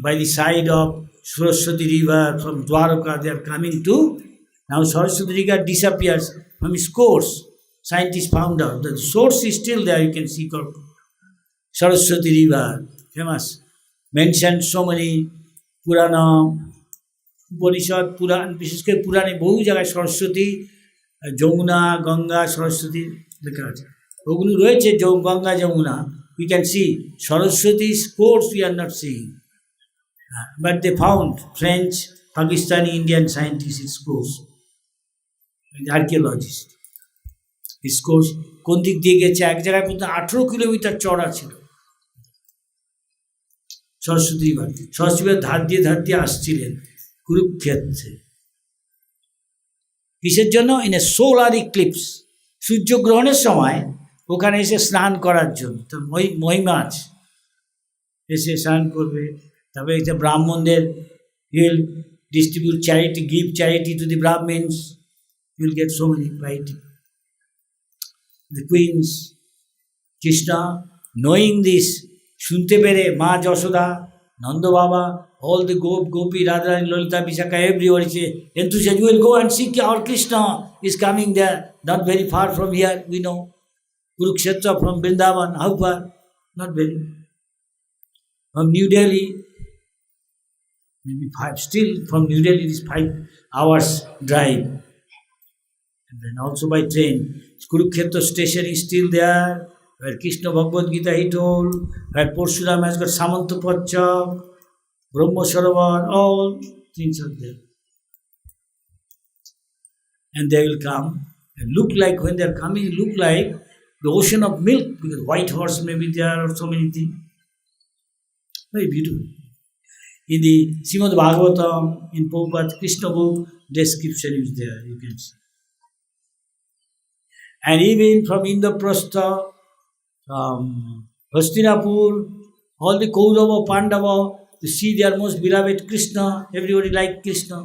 by the side of Saraswati river from Dwaraka. They are coming to, now Saraswati river disappears from its course. Scientists found out that the source is still there. You can see Saraswati river, famous, mentioned so many Purana, Upanishad, Puran, বিশেষ করে পুরাণে বহু জায়গায় সরস্বতী, যমুনা, গঙ্গা, সরস্বতী লেখা আছে। ওগুলো রয়েছে Ganga Jamuna, we can see Saraswati's course we are not seeing, but they found French, Pakistani, Indian scientists its course, archaeologists its course কোন দিক দিয়ে গেছে, এক জায়গায় পর্যন্ত 18 কিলোমিটার চড়া ছিল সরস্বতী ধার দিয়ে আসছিলেন কুরুক্ষেত্রে। কিসের জন্য? ইন এ সোলার ইক্লিপস, সূর্যগ্রহণের সময় ওখানে এসে স্নান করার জন্য। তো মহিমা আছে, এসে স্নান করবে। তারপরে এটা ব্রাহ্মণদের will distribute charity, give charity to the Brahmins, you will get so many variety. The queens, Krishna, knowing this, শুনতে পেরে মা যশোদা, নন্দ বাবা, all the Gopi, Radharani, Lalita, Vishakha, everybody say, enthusiasm, we will go and see our Krishna is coming there, not very far from here, we know. Kurukshetra from Vrindavan, how far? Not very. From New Delhi, maybe 5, still from New Delhi it is 5 hours drive. And then also by train. Kurukshetra station is still there, where Krishna Bhagavad Gita he told, where Parshuram has got Samantapacha, Brahma Sarovar, all things are there. And they will come and look like, when they are coming, look like the ocean of milk, because white horse may be there or so many things. Very beautiful. In the Srimad Bhagavatam, in Prabhupada's Krishna book, description is there, you can see. And even from Indraprastha, from Hastinapur, all the Kaurava, Pandava, to see their most beloved Krishna, everybody liked Krishna.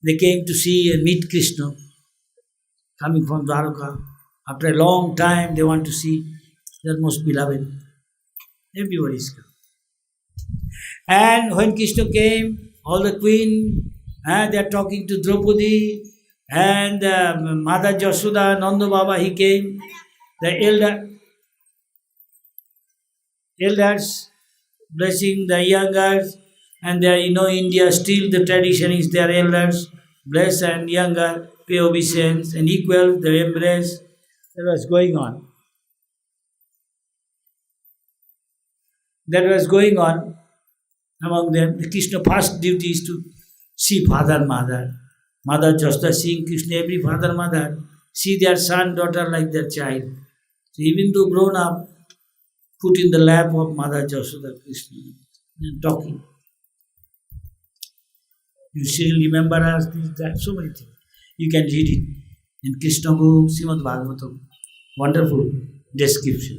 They came to see and meet Krishna, coming from Dwaraka. After a long time, they want to see their most beloved. Everybody is come. And when Krishna came, all the queen, they are talking to Draupadi, and Mother Jashoda, Nanda Baba, he came. The elders blessing the youngers, and there, India still the tradition is their elders bless and younger pay obeisance and equal the embrace. That was going on. That was going on among them. The Krishna first duty is to see father, mother. Mother Jashoda seeing Krishna, every father, mother see their son, daughter like their child. So even though grown up, put in the lap of Mother Jashoda Krishna and talking. You still remember us, that so many things. You can read it in Krishna book, Srimad Bhagavatam. Wonderful description.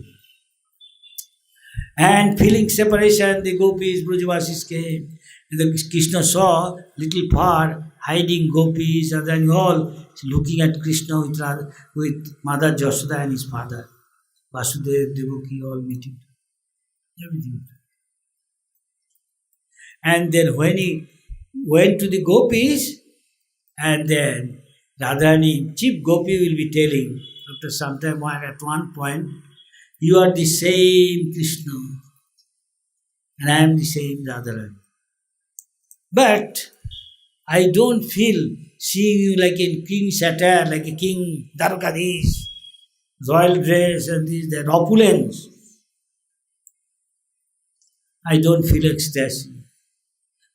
And feeling separation, the gopis, Brajavasis came. And the Krishna saw little far hiding gopis and all looking at Krishna with Mother Jashoda and his father. Vasudeva, Devaki, all meeting. Everything. And then when he went to the gopis, and then Radharani, chief gopi will be telling, after some time, at one point, you are the same Krishna, and I am the same Radharani. But I don't feel seeing you like a king satyr, like a king Dwarkadhish, royal dress and this, that opulence. I don't feel ecstasy.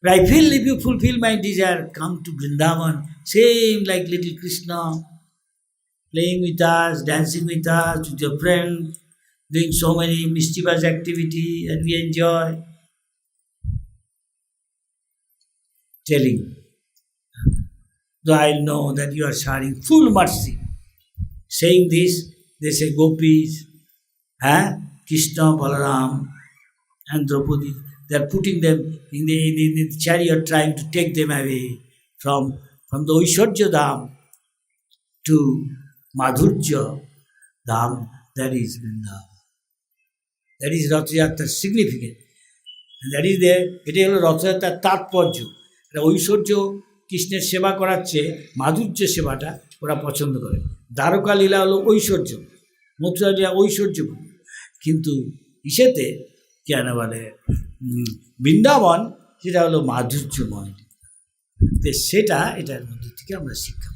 But I feel if you fulfill my desire, come to Vrindavan, same like little Krishna, playing with us, dancing with us, with your friends, doing so many mischievous activity, and we enjoy. Telling, though I know that you are showering full mercy. Saying this, they say gopis, Krishna, Balaram, and Draupadi, they are putting them in the chariot, trying to take them away from the Aishwarya Dham to Madhurya Dham, that is Vrindavan. That is Ratha Yatra's significance. And that is there, it is Ratha Yatra's তাৎপর্য। ঐশ্বর্য কৃষ্ণের সেবা করাচ্ছে, মাধুর্য সেবাটা ওরা পছন্দ করে। দ্বারকা লীলা হলো ঐশ্বর্য, মথুরা লীলা ঐশ্বর্য, কিন্তু ইসেতে কেন বলে বৃন্দাবন, সেটা হলো মাধুর্যময়। সেটা এটার মধ্যে থেকে আমরা শিক্ষা